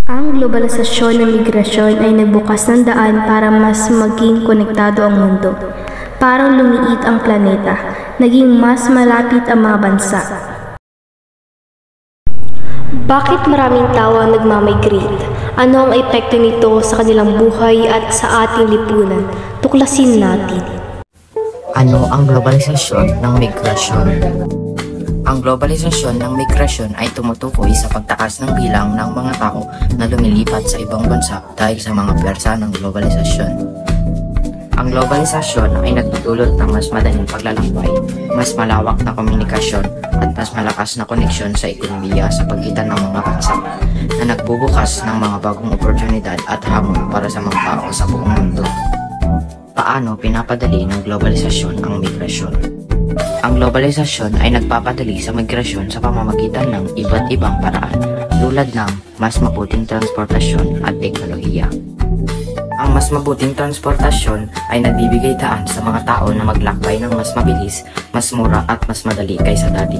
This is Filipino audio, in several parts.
Ang globalisasyon ng migrasyon ay nagbukas ng daan para mas maging konektado ang mundo. Parang lumiit ang planeta, naging mas malapit ang mga bansa. Bakit maraming tao ang nagmamigrate? Ano ang epekto nito sa kanilang buhay at sa ating lipunan? Tuklasin natin. Ano ang globalisasyon ng migrasyon? Ang globalisasyon ng migrasyon ay tumutukoy sa pagtaas ng bilang ng mga tao na lumilipat sa ibang bansa dahil sa mga pwersa ng globalisasyon. Ang globalisasyon ay nagdudulot ng mas madaling paglalakbay, mas malawak na komunikasyon at mas malakas na koneksyon sa ekonomiya sa pagitan ng mga bansa na nagbubukas ng mga bagong oportunidad at hamon para sa mga tao sa buong mundo. Paano pinapadali ng globalisasyon ang migrasyon? Ang globalisasyon ay nagpapadali sa migrasyon sa pamamagitan ng iba't ibang paraan tulad ng mas mabuting transportasyon at teknolohiya. Ang mas mabuting transportasyon ay nagbibigay daan sa mga tao na maglakbay ng mas mabilis, mas mura at mas madali kaysa dati.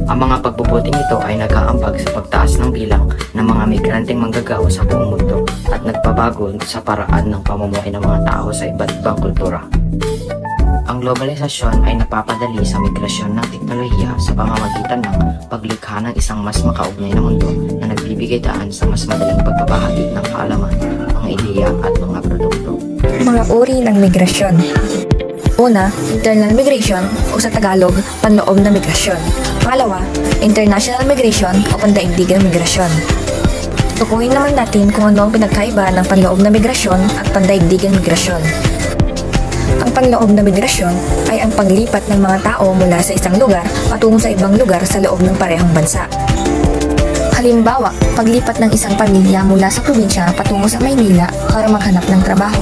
Ang mga pagbubuting ito ay nag-aambag sa pagtaas ng bilang ng mga migranteng manggagawa sa buong mundo at nagpabago sa paraan ng pamumuhay ng mga tao sa iba't ibang kultura. Ang globalisasyon ay napapadali sa migrasyon ng teknolohiya sa pamamagitan ng paglikha ng isang mas makaugnay na mundo na nagbibigay daan sa mas madaling pagbabahagi ng kaalaman, mga ideya at mga produkto. Mga uri ng migrasyon. Una, internal migration o sa Tagalog, panloob na migrasyon. Pangalawa, international migration o pandaigdigang migrasyon. Tukuyin naman natin kung ano ang pinagkaiba ng panloob na migrasyon at pandaigdigang migrasyon. Ang panloob na migrasyon ay ang paglipat ng mga tao mula sa isang lugar patungo sa ibang lugar sa loob ng parehong bansa. Halimbawa, paglipat ng isang pamilya mula sa probinsya patungo sa Maynila para maghanap ng trabaho.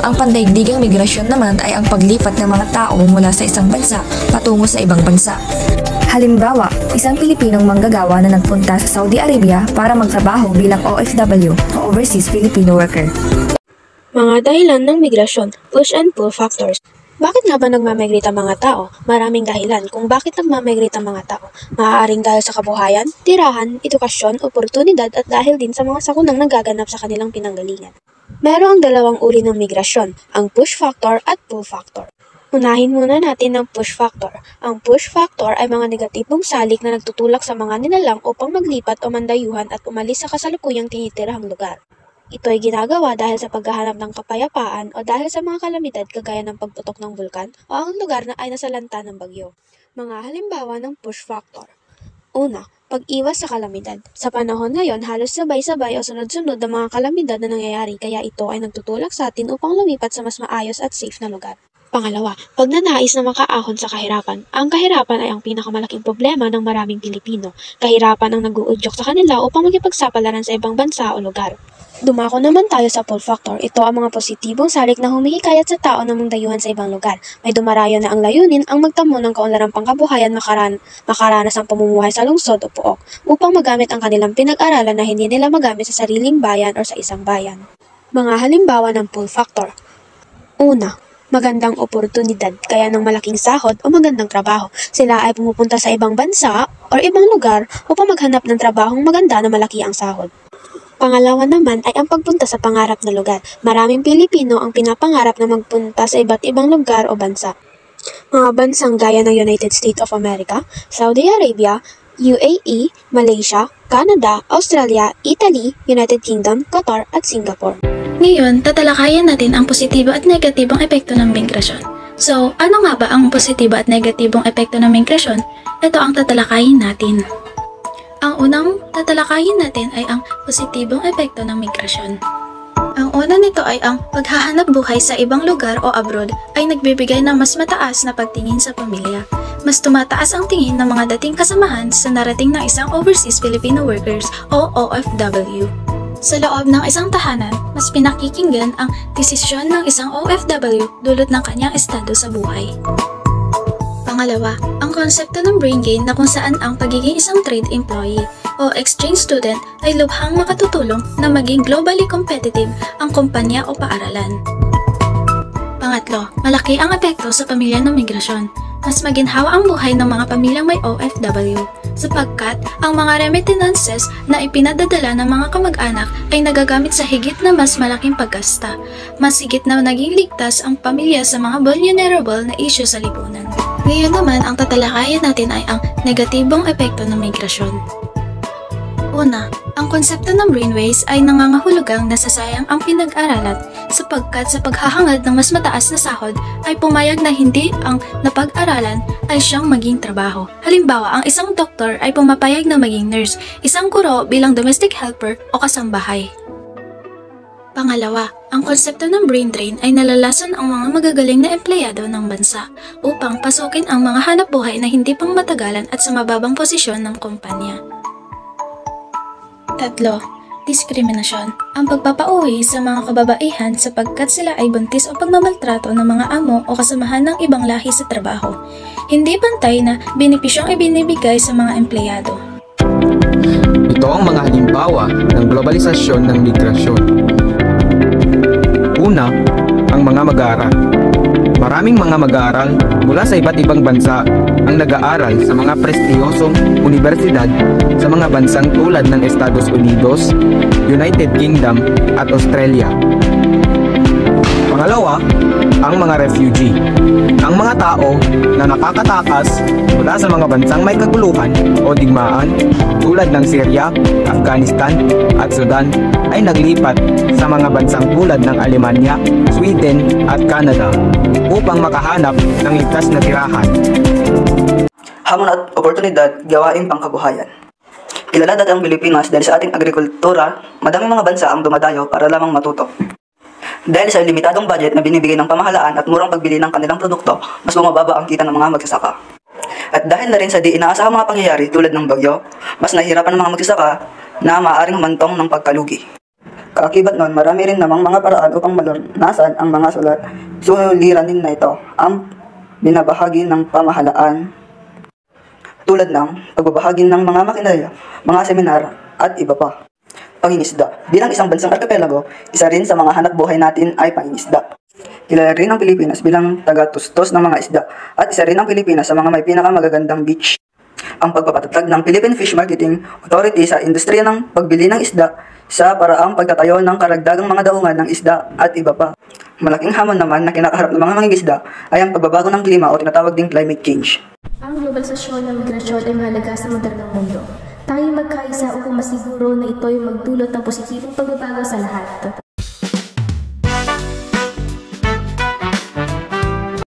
Ang pandaigdigang migrasyon naman ay ang paglipat ng mga tao mula sa isang bansa patungo sa ibang bansa. Halimbawa, isang Pilipinong manggagawa na nagpunta sa Saudi Arabia para magtrabaho bilang OFW o Overseas Filipino Worker. Mga dahilan ng migrasyon, push and pull factors. Bakit nga ba nagmamigrate ang mga tao? Maraming dahilan kung bakit nagmamigrate ang mga tao. Maaaring dahil sa kabuhayan, tirahan, edukasyon, oportunidad at dahil din sa mga sakunang nagaganap sa kanilang pinanggalingan. Merong dalawang uri ng migrasyon, ang push factor at pull factor. Unahin muna natin ang push factor. Ang push factor ay mga negatibong salik na nagtutulak sa mga nilalang upang maglipat o mandayuhan at umalis sa kasalukuyang tinitirahang lugar. Ito ay ginagawa dahil sa paghahanap ng kapayapaan o dahil sa mga kalamidad kagaya ng pagputok ng bulkan o ang lugar na ay nasalanta ng bagyo. Mga halimbawa ng push factor. Una, pag-iwas sa kalamidad. Sa panahon ngayon, halos sabay-sabay o sunod-sunod ang mga kalamidad na nangyayari kaya ito ay nagtutulak sa atin upang lumipat sa mas maayos at safe na lugar. Pangalawa, pagnanais na makaahon sa kahirapan. Ang kahirapan ay ang pinakamalaking problema ng maraming Pilipino. Kahirapan ang nag-uudyok sa kanila upang makipagsapalaran sa ibang bansa o lugar. Dumako naman tayo sa pull factor. Ito ang mga positibong salik na humihikayat sa tao na mangdayuhan sa ibang lugar. May dumarayo na ang layunin ang magtamo ng kaunlarang pangkabuhayan makaranas ang pamumuhay sa lungsod o pook upang magamit ang kanilang pinag-aralan na hindi nila magamit sa sariling bayan o sa isang bayan. Mga halimbawa ng pull factor. Una, magandang oportunidad kaya ng malaking sahod o magandang trabaho. Sila ay pumupunta sa ibang bansa o ibang lugar upang maghanap ng trabahong maganda na malaki ang sahod. Pangalawa naman ay ang pagpunta sa pangarap na lugar. Maraming Pilipino ang pinapangarap na magpunta sa iba't ibang lugar o bansa. Mga bansang gaya ng United States of America, Saudi Arabia, UAE, Malaysia, Canada, Australia, Italy, United Kingdom, Qatar at Singapore. Ngayon, tatalakayan natin ang positibo at negatibong epekto ng migrasyon. So, ano nga ba ang positibo at negatibong epekto ng migrasyon? Ito ang tatalakayin natin. Ang unang tatalakayin natin ay ang positibong epekto ng migrasyon. Ang una nito ay ang paghahanap buhay sa ibang lugar o abroad ay nagbibigay ng mas mataas na pagtingin sa pamilya. Mas tumataas ang tingin ng mga dating kasamahan sa narating ng isang Overseas Filipino Workers o OFW. Sa loob ng isang tahanan, mas pinakikinggan ang desisyon ng isang OFW dulot ng kanyang estado sa buhay. Pangalawa, ang konsepto ng brain gain na kung saan ang pagiging isang trade employee o exchange student ay lubhang makatutulong na maging globally competitive ang kumpanya o paaralan. Pangatlo, malaki ang epekto sa pamilya ng migrasyon. Mas maginhawa ang buhay ng mga pamilyang may OFW. sapagkat ang mga remittances na ipinadadala ng mga kamag-anak ay nagagamit sa higit na mas malaking paggasta. Mas higit na naging ligtas ang pamilya sa mga vulnerable na issue sa lipunan. Ngayon naman, ang tatalakayin natin ay ang negatibong epekto ng migrasyon. Una, ang konsepto ng brainwaves ay nangangahulugang nasasayang ang pinag-aralan sapagkat sa paghahangad ng mas mataas na sahod ay pumayag na hindi ang napag-aralan ay siyang maging trabaho. Halimbawa, ang isang doktor ay pumapayag na maging nurse, isang guro bilang domestic helper o kasambahay. Pangalawa, ang konsepto ng brain drain ay nalalason ang mga magagaling na empleyado ng bansa upang pasukin ang mga hanapbuhay na hindi pang matagalan at sa mababang posisyon ng kumpanya. Tatlo, diskriminasyon. Ang pagpapauwi sa mga kababaihan sapagkat sila ay buntis o pagmamaltrato ng mga amo o kasamahan ng ibang lahi sa trabaho. Hindi pantay na benepisyong ibinibigay sa mga empleyado. Ito ang mga halimbawa ng globalisasyon ng migrasyon. Una, ang mga mag-aaral. Maraming mga mag-aaral mula sa iba't ibang bansa ang nag-aaral sa mga prestiyosong universidad sa mga bansang tulad ng Estados Unidos, United Kingdom at Australia. Pangalawa, ang mga refugee. Ang mga tao na nakakatakas mula sa mga bansang may kaguluhan o digmaan tulad ng Syria, Afghanistan at Sudan ay naglipat sa mga bansang tulad ng Alemanya, Sweden at Canada upang makahanap ng ligtas na tirahan. Hamon at oportunidad, gawaing pangkabuhayan. Kilala dati ang Pilipinas dahil sa ating agrikultura, madaming mga bansa ang dumadayo para lamang matuto. Dahil sa limitadong budget na binibigay ng pamahalaan at murang pagbili ng kanilang produkto, mas bumababa ang kita ng mga magsasaka. At dahil na rin sa di inaasahang mga pangyayari tulad ng bagyo, mas nahihirapan ng mga magsasaka na maaaring humantong ng pagkalugi. Kaakibat nun, marami rin namang mga paraan upang malurnasan ang mga suliranin na ito ang binabahagi ng pamahalaan tulad ng pagbabahagi ng mga makinarya, mga seminar at iba pa. Pangingisda. Bilang isang bansang arkipelago, isa rin sa mga hanap buhay natin ay pangingisda. Kilala rin ang Pilipinas bilang taga-tustos ng mga isda at isa rin ang Pilipinas sa mga may pinakamagagandang beach. Ang pagpapatatag ng Philippine Fish Marketing Authority sa industriya ng pagbili ng isda sa paraang pagtatayo ng karagdagang mga daungan ng isda at iba pa. Malaking hamon naman na kinakaharap ng mga mangingisda ay ang pagbabago ng klima o tinatawag ding climate change. Ang globalisasyon ng migrasyon ay mahalaga sa modernong mundo. Tayong magkaisa upang masiguro na ito'y magdulot ng positibong pagbabago sa lahat.